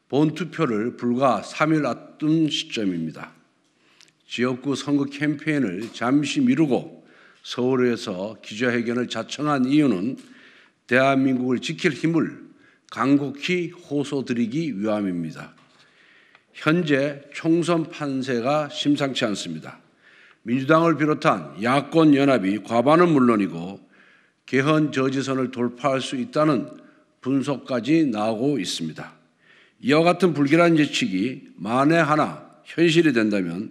본투표를 불과 3일 앞둔 시점입니다. 지역구 선거 캠페인을 잠시 미루고 서울에서 기자회견을 자청한 이유는 대한민국을 지킬 힘을 간곡히 호소드리기 위함입니다. 현재 총선 판세가 심상치 않습니다. 민주당을 비롯한 야권 연합이 과반은 물론이고 개헌 저지선을 돌파할 수 있다는 분석까지 나오고 있습니다. 이와 같은 불길한 예측이 만에 하나 현실이 된다면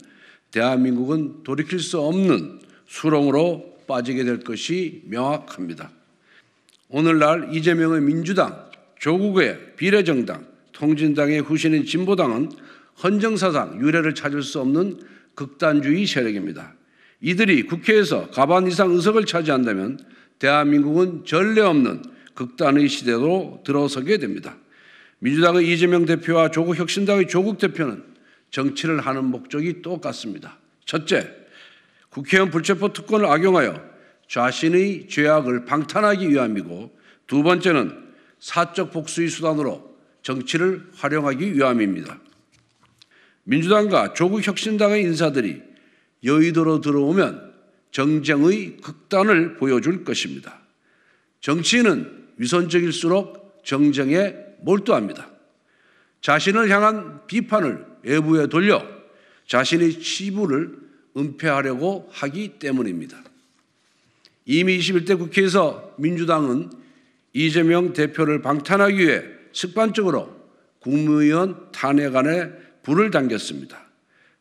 대한민국은 돌이킬 수 없는 수렁으로 빠지게 될 것이 명확합니다. 오늘날 이재명의 민주당, 조국의 비례정당, 통진당의 후신인 진보당은 헌정사상 유례를 찾을 수 없는 극단주의 세력입니다. 이들이 국회에서 과반 이상 의석을 차지한다면 대한민국은 전례 없는 극단의 시대로 들어서게 됩니다. 민주당의 이재명 대표와 조국혁신당의 조국 대표는 정치를 하는 목적이 똑같습니다. 첫째, 국회의원 불체포 특권을 악용하여 자신의 죄악을 방탄하기 위함이고, 두 번째는 사적 복수의 수단으로 정치를 활용하기 위함입니다. 민주당과 조국혁신당의 인사들이 여의도로 들어오면 정쟁의 극단을 보여줄 것입니다. 정치인은 위선적일수록 정쟁에 몰두합니다. 자신을 향한 비판을 외부에 돌려 자신의 치부를 은폐하려고 하기 때문입니다. 이미 21대 국회에서 민주당은 이재명 대표를 방탄하기 위해 습관적으로 국무위원 탄핵안에 불을 당겼습니다.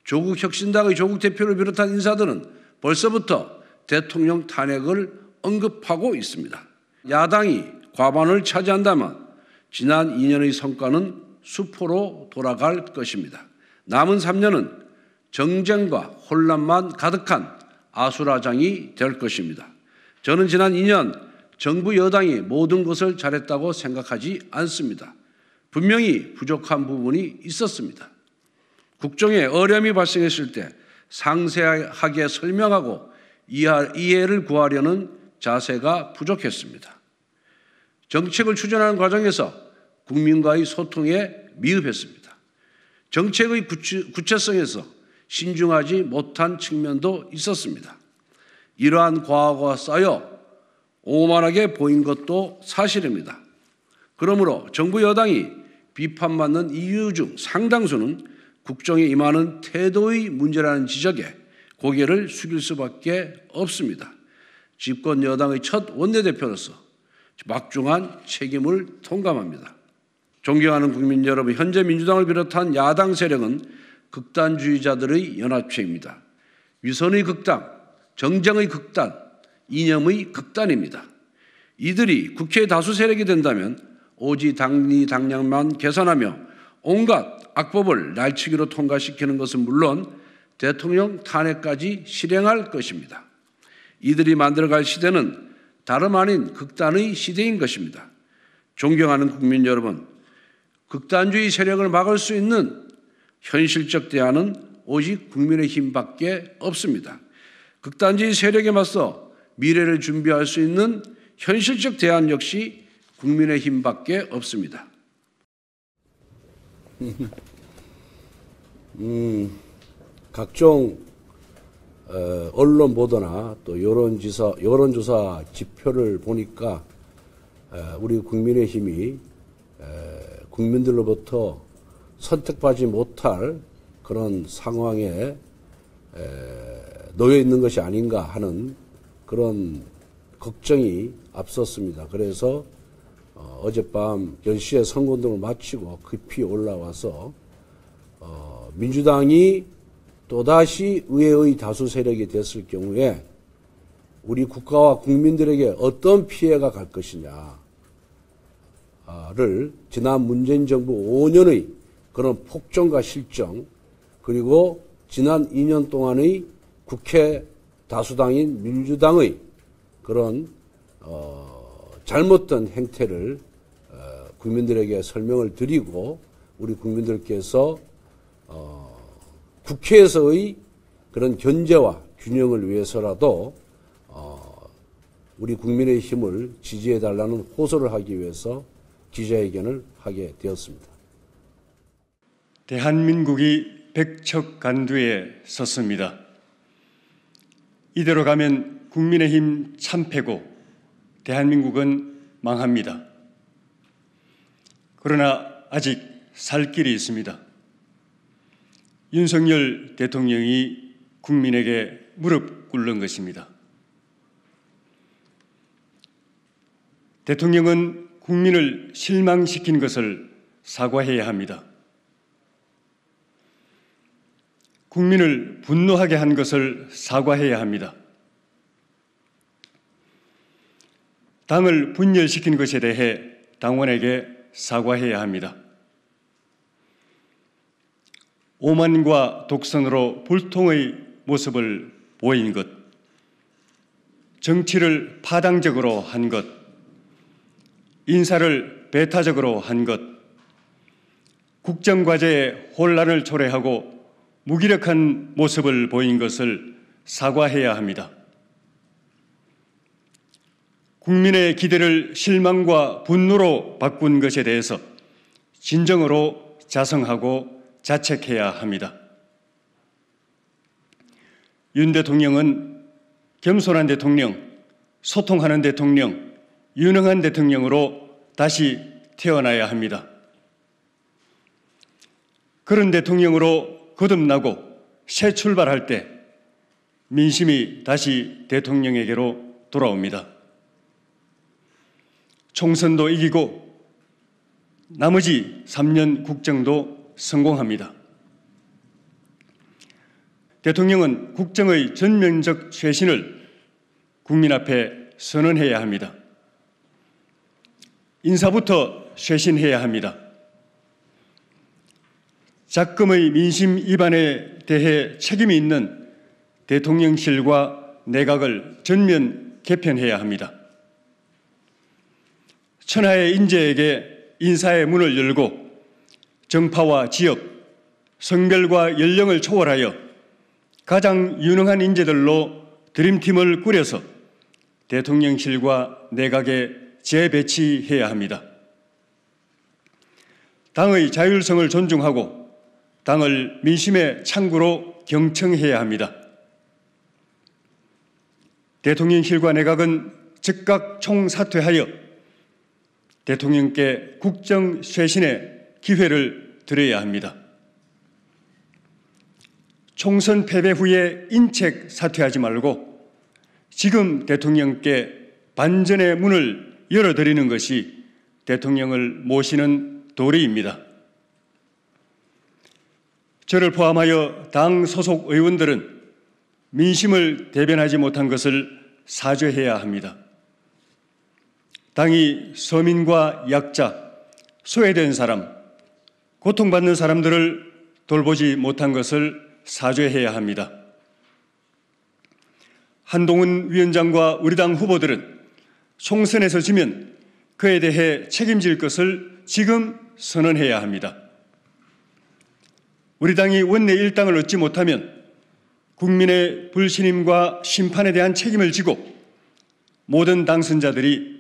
조국 혁신당의 조국 대표를 비롯한 인사들은 벌써부터 대통령 탄핵을 언급하고 있습니다. 야당이 과반을 차지한다면 지난 2년의 성과는 수포로 돌아갈 것입니다. 남은 3년은 정쟁과 혼란만 가득한 아수라장이 될 것입니다. 저는 지난 2년 정부 여당이 모든 것을 잘했다고 생각하지 않습니다. 분명히 부족한 부분이 있었습니다. 국정에 어려움이 발생했을 때 상세하게 설명하고 이해를 구하려는 자세가 부족했습니다. 정책을 추진하는 과정에서 국민과의 소통에 미흡했습니다. 정책의 구체성에서 신중하지 못한 측면도 있었습니다. 이러한 과거가 쌓여 오만하게 보인 것도 사실입니다. 그러므로 정부 여당이 비판받는 이유 중 상당수는 국정에 임하는 태도의 문제라는 지적에 고개를 숙일 수밖에 없습니다. 집권 여당의 첫 원내대표로서 막중한 책임을 통감합니다. 존경하는 국민 여러분, 현재 민주당을 비롯한 야당 세력은 극단주의자들의 연합체입니다. 위선의 극단, 정쟁의 극단, 이념의 극단입니다. 이들이 국회 다수 세력이 된다면 오직 당리당략만 계산하며 온갖 악법을 날치기로 통과시키는 것은 물론 대통령 탄핵까지 실행할 것입니다. 이들이 만들어갈 시대는 다름 아닌 극단의 시대인 것입니다. 존경하는 국민 여러분, 극단주의 세력을 막을 수 있는 현실적 대안은 오직 국민의힘밖에 없습니다. 극단주의 세력에 맞서 미래를 준비할 수 있는 현실적 대안 역시 국민의힘밖에 없습니다. 각종 언론 보도나 또 여론조사 지표를 보니까 우리 국민의힘이 국민들로부터 선택받지 못할 그런 상황에 놓여 있는 것이 아닌가 하는 그런 걱정이 앞섰습니다. 그래서 어젯밤 10시에 선거운동을 마치고 급히 올라와서 민주당이 또다시 의회의 다수 세력이 됐을 경우에 우리 국가와 국민들에게 어떤 피해가 갈 것이냐를 지난 문재인 정부 5년의 그런 폭정과 실정, 그리고 지난 2년 동안의 국회 다수당인 민주당의 그런 잘못된 행태를 국민들에게 설명을 드리고, 우리 국민들께서 국회에서의 그런 견제와 균형을 위해서라도 우리 국민의 힘을 지지해달라는 호소를 하기 위해서 기자회견을 하게 되었습니다. 대한민국이 백척간두에 섰습니다. 이대로 가면 국민의힘 참패고 대한민국은 망합니다. 그러나 아직 살 길이 있습니다. 윤석열 대통령이 국민에게 무릎 꿇는 것입니다. 대통령은 국민을 실망시킨 것을 사과해야 합니다. 국민을 분노하게 한 것을 사과해야 합니다. 당을 분열시킨 것에 대해 당원에게 사과해야 합니다. 오만과 독선으로 불통의 모습을 보인 것, 정치를 파당적으로 한 것, 인사를 배타적으로 한 것, 국정과제에 혼란을 초래하고 무기력한 모습을 보인 것을 사과해야 합니다. 국민의 기대를 실망과 분노로 바꾼 것에 대해서 진정으로 자성하고 자책해야 합니다. 윤 대통령은 겸손한 대통령, 소통하는 대통령, 유능한 대통령으로 다시 태어나야 합니다. 그런 대통령으로 거듭나고 새 출발할 때 민심이 다시 대통령에게로 돌아옵니다. 총선도 이기고 나머지 3년 국정도 성공합니다. 대통령은 국정의 전면적 쇄신을 국민 앞에 선언해야 합니다. 인사부터 쇄신해야 합니다. 작금의 민심 위반에 대해 책임이 있는 대통령실과 내각을 전면 개편해야 합니다. 천하의 인재에게 인사의 문을 열고 정파와 지역, 성별과 연령을 초월하여 가장 유능한 인재들로 드림팀을 꾸려서 대통령실과 내각에 재배치해야 합니다. 당의 자율성을 존중하고 당을 민심의 창구로 경청해야 합니다. 대통령실과 내각은 즉각 총사퇴하여 대통령께 국정 쇄신의 기회를 드려야 합니다. 총선 패배 후에 인책 사퇴하지 말고 지금 대통령께 반전의 문을 열어드리는 것이 대통령을 모시는 도리입니다. 저를 포함하여 당 소속 의원들은 민심을 대변하지 못한 것을 사죄해야 합니다. 당이 서민과 약자, 소외된 사람, 고통받는 사람들을 돌보지 못한 것을 사죄해야 합니다. 한동훈 위원장과 우리 당 후보들은 총선에서 지면 그에 대해 책임질 것을 지금 선언해야 합니다. 우리 당이 원내 일당을 얻지 못하면 국민의 불신임과 심판에 대한 책임을 지고 모든 당선자들이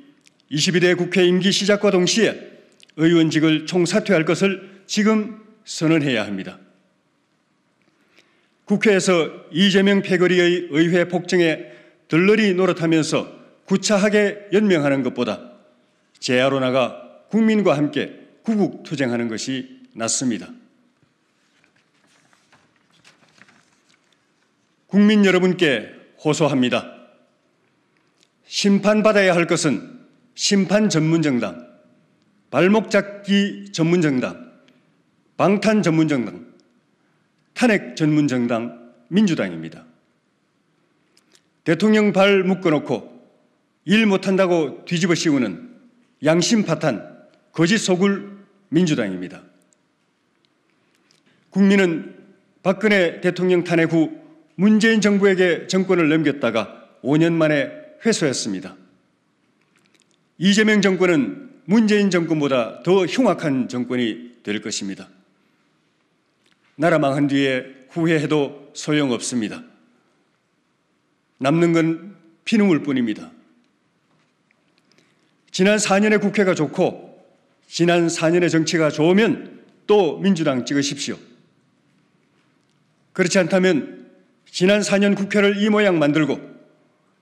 22대 국회 임기 시작과 동시에 의원직을 총사퇴할 것을 지금 선언해야 합니다. 국회에서 이재명 패거리의 의회 폭정에 들러리 노릇하면서 구차하게 연명하는 것보다 제야로 나가 국민과 함께 구국투쟁하는 것이 낫습니다. 국민 여러분께 호소합니다. 심판받아야 할 것은 심판 전문정당, 발목 잡기 전문정당, 방탄 전문정당, 탄핵 전문정당 민주당입니다. 대통령 발 묶어놓고 일 못한다고 뒤집어 씌우는 양심 파탄, 거짓 속을 민주당입니다. 국민은 박근혜 대통령 탄핵 후 문재인 정부에게 정권을 넘겼다가 5년 만에 회수했습니다. 이재명 정권은 문재인 정권보다 더 흉악한 정권이 될 것입니다. 나라 망한 뒤에 후회해도 소용없습니다. 남는 건 피눈물 뿐입니다. 지난 4년의 국회가 좋고 지난 4년의 정치가 좋으면 또 민주당 찍으십시오. 그렇지 않다면 지난 4년 국회를 이 모양 만들고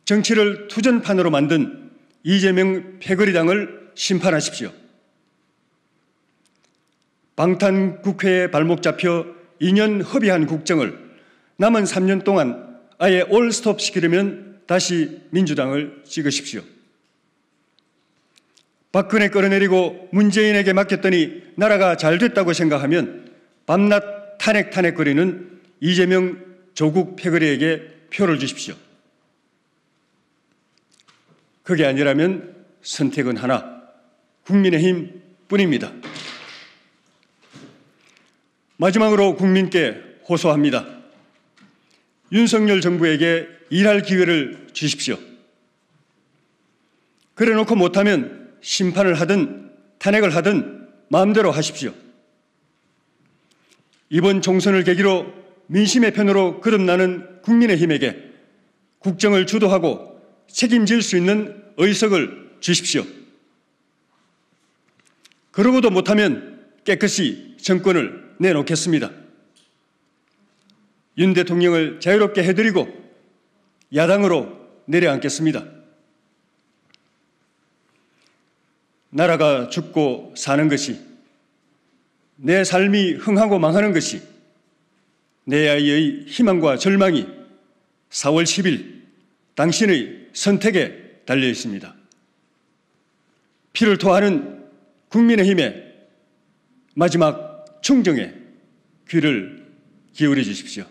정치를 투전판으로 만든 이재명 패거리당을 심판하십시오. 방탄국회에 발목 잡혀 2년 허비한 국정을 남은 3년 동안 아예 올스톱 시키려면 다시 민주당을 찍으십시오. 박근혜 끌어내리고 문재인에게 맡겼더니 나라가 잘 됐다고 생각하면 밤낮 탄핵거리는 이재명 조국 패거리에게 표를 주십시오. 그게 아니라면 선택은 하나, 국민의힘 뿐입니다. 마지막으로 국민께 호소합니다. 윤석열 정부에게 일할 기회를 주십시오. 그래놓고 못하면 심판을 하든 탄핵을 하든 마음대로 하십시오. 이번 총선을 계기로 민심의 편으로 거듭나는 국민의힘에게 국정을 주도하고 책임질 수 있는 의석을 주십시오. 그러고도 못하면 깨끗이 정권을 내놓겠습니다. 윤 대통령을 자유롭게 해드리고 야당으로 내려앉겠습니다. 나라가 죽고 사는 것이, 내 삶이 흥하고 망하는 것이, 내 아이의 희망과 절망이 4월 10일 당신의 선택에 달려 있습니다. 피를 토하는 국민의힘의 마지막 충정에 귀를 기울여 주십시오.